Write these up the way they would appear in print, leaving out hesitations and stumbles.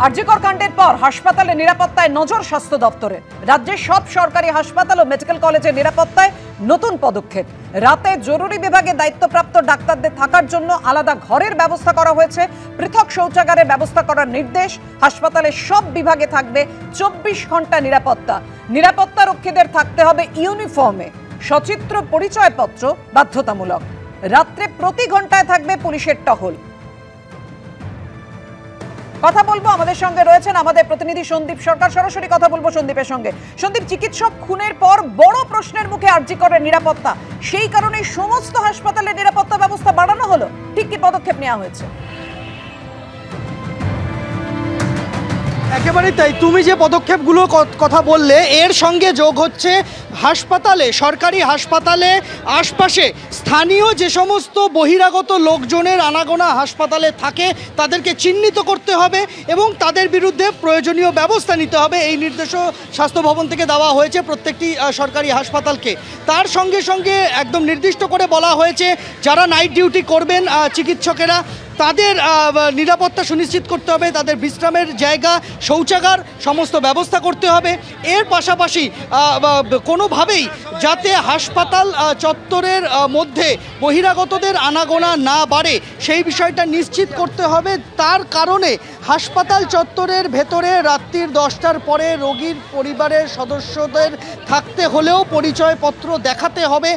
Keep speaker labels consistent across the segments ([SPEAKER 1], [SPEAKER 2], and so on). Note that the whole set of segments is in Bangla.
[SPEAKER 1] আরজিকর কাণ্ডের পর হাসপাতালে নিরাপত্তায় নজর স্বাস্থ্য দপ্তরের। রাজ্যের সব সরকারি হাসপাতাল ও মেডিকেল কলেজের নিরাপত্তায় নতুন পদক্ষেপ। রাতে জরুরি বিভাগে দায়িত্বপ্রাপ্ত ডাক্তারদের থাকার জন্য আলাদা ঘরের ব্যবস্থা করা হয়েছে। পৃথক শৌচাগারের ব্যবস্থা করার নির্দেশ। হাসপাতালের সব বিভাগে থাকবে 24 ঘন্টা নিরাপত্তা। নিরাপত্তা রক্ষীদের থাকতে হবে ইউনিফর্মে। সচিত্র পরিচয়পত্র বাধ্যতামূলক। রাত্রে প্রতি ঘন্টায় থাকবে পুলিশের টহল। কথা বলবো, আমাদের সঙ্গে রয়েছেন আমাদের প্রতিনিধি সন্দীপ সরকার। সরাসরি কথা বলবো সন্দীপের সঙ্গে। সন্দীপ, চিকিৎসক খুনের পর বড় প্রশ্নের মুখে আরজিকরের নিরাপত্তা, সেই কারণে সমস্ত হাসপাতালের নিরাপত্তা ব্যবস্থা বাড়ানো হলো। ঠিক কি পদক্ষেপ নেওয়া হয়েছে?
[SPEAKER 2] একেবারেই তাই। তুমি যে পদক্ষেপগুলো কথা বললে, এর সঙ্গে যোগ হচ্ছে হাসপাতালে, সরকারি হাসপাতালে আশপাশে স্থানীয় যে সমস্ত বহিরাগত লোকজনের আনাগোনা হাসপাতালে থাকে তাদেরকে চিহ্নিত করতে হবে এবং তাদের বিরুদ্ধে প্রয়োজনীয় ব্যবস্থা নিতে হবে। এই নির্দেশও স্বাস্থ্য ভবন থেকে দেওয়া হয়েছে প্রত্যেকটি সরকারি হাসপাতালকে। তার সঙ্গে সঙ্গে একদম নির্দিষ্ট করে বলা হয়েছে যারা নাইট ডিউটি করবেন চিকিৎসকেরা, তাদের নিরাপত্তা সুনিশ্চিত করতে হবে, তাদের বিশ্রামের জায়গা, শৌচাগার সমস্ত ব্যবস্থা করতে হবে। এর পাশাপাশি কোনোভাবেই যাতে হাসপাতাল চত্বরের মধ্যে বহিরাগতদের আনাগোনা না বাড়ে সেই বিষয়টা নিশ্চিত করতে হবে। তার কারণে হাসপাতাল চত্বরের ভেতরে রাত্রির 10টার পরে রোগীর পরিবারের সদস্যদের থাকতে হলেও পরিচয়পত্র দেখাতে হবে।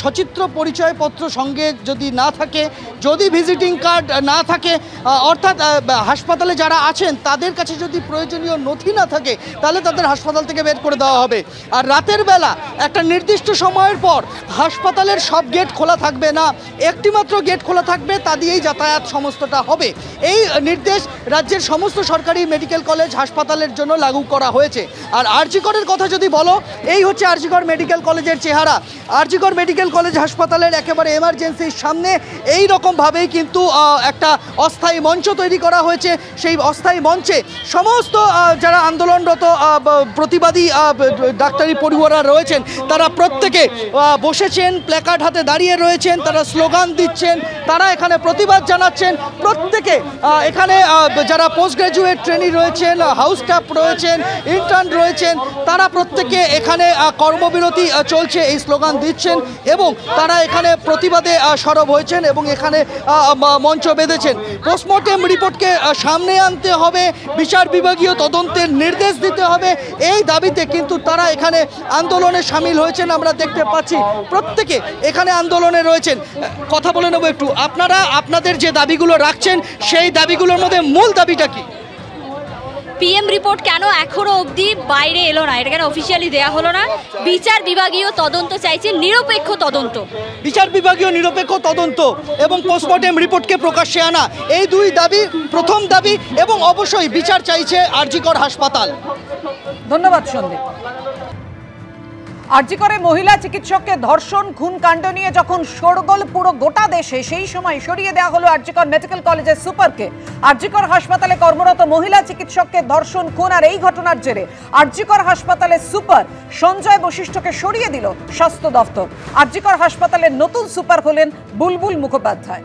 [SPEAKER 2] সচিত্র পরিচয়পত্র সঙ্গে যদি না থাকে, যদি ভিজিটিং কার্ড না থাকে, অর্থাৎ হাসপাতালে যারা আছেন তাদের কাছে যদি প্রয়োজনীয় নথি না থাকে, তাহলে তাদের হাসপাতাল থেকে বের করে দেওয়া হবে। আর রাতের বেলা একটা নির্দিষ্ট সময়ের পর হাসপাতালের সব গেট খোলা থাকবে না, একটি মাত্র গেট খোলা থাকবে, তা দিয়েই যাতায়াত সমস্তটা হবে। এই নির্দেশ রাজ্যের সমস্ত সরকারি মেডিকেল কলেজ হাসপাতালের জন্য লাগু করা হয়েছে। আর আরজিকরের কথা যদি বলো, এই হচ্ছে আরজিকর মেডিকেল কলেজের চেহারা। আরজিকর মেডিকেল কলেজ হাসপাতালের একেবারে এমার্জেন্সির সামনে এই রকমভাবেই কিন্তু একটা অস্থায়ী মঞ্চ তৈরি করা হয়েছে। সেই অস্থায়ী মঞ্চে সমস্ত যারা আন্দোলনরত প্রতিবাদী ডাক্তারি পড়ুয়ারা রয়েছেন তারা প্রত্যেকে বসেছেন, প্ল্যাকার্ড হাতে দাঁড়িয়ে রয়েছেন, তারা স্লোগান দিচ্ছেন, তারা এখানে প্রতিবাদ জানাচ্ছেন। প্রত্যেকে এখানে যারা পোস্ট গ্র্যাজুয়েট ট্রেনি রয়েছেন, হাউস স্টাফ রয়েছেন, ইন্টার্ন রয়েছেন, তারা প্রত্যেকে এখানে কর্মবিরতি চলছে এই স্লোগান দিচ্ছেন এবং তারা এখানে প্রতিবাদে সরব হয়েছেন এবং এখানে মঞ্চ বেঁধেছেন। পোস্টমর্টেম রিপোর্টকে সামনে আনতে হবে, বিচার বিভাগীয় তদন্তের নির্দেশ দিতে হবে, এই দাবিতে কিন্তু তারা এখানে আন্দোলনে সামিল হয়েছেন। আমরা দেখতে পাচ্ছি প্রত্যেকে এখানে আন্দোলনে রয়েছেন। কথা বলে নেব একটু, আপনারা আপনাদের যে দাবিগুলো রাখছেন সেই দাবিগুলোর মধ্যে মূল দাবিটা কি?
[SPEAKER 3] পিএম রিপোর্ট কেন এখনো অবধি বাইরে এলো না, এটা কেন অফিসিয়ালি দেওয়া হলো না? বিচার বিভাগীয় তদন্ত চাইছে, নিরপেক্ষ তদন্ত।
[SPEAKER 2] বিচার বিভাগীয় নিরপেক্ষ তদন্ত এবং পোস্টমর্টেম রিপোর্টকে প্রকাশ্যে আনা, এই দুই দাবি প্রথম দাবি। এবং অবশ্যই বিচার চাইছে আরজিকর হাসপাতাল।
[SPEAKER 1] ধন্যবাদ সন্দীপ। আরজিকরে মহিলা চিকিৎসককে ধর্ষণ খুন কাণ্ড নিয়ে যখন শোরগোল পুরো গোটা দেশে, সেই সময় সরিয়ে দেওয়া হলো আরজিকর মেডিকেল কলেজের সুপারকে। আরজিকর হাসপাতালে কর্মরত মহিলা চিকিৎসককে ধর্ষণ খুন আর এই ঘটনার জেরে আরজিকর হাসপাতালের সুপার সঞ্জয় বশিষ্ঠকে সরিয়ে দিল স্বাস্থ্য দফতর। আরজিকর হাসপাতালের নতুন সুপার হলেন বুলবুল মুখোপাধ্যায়।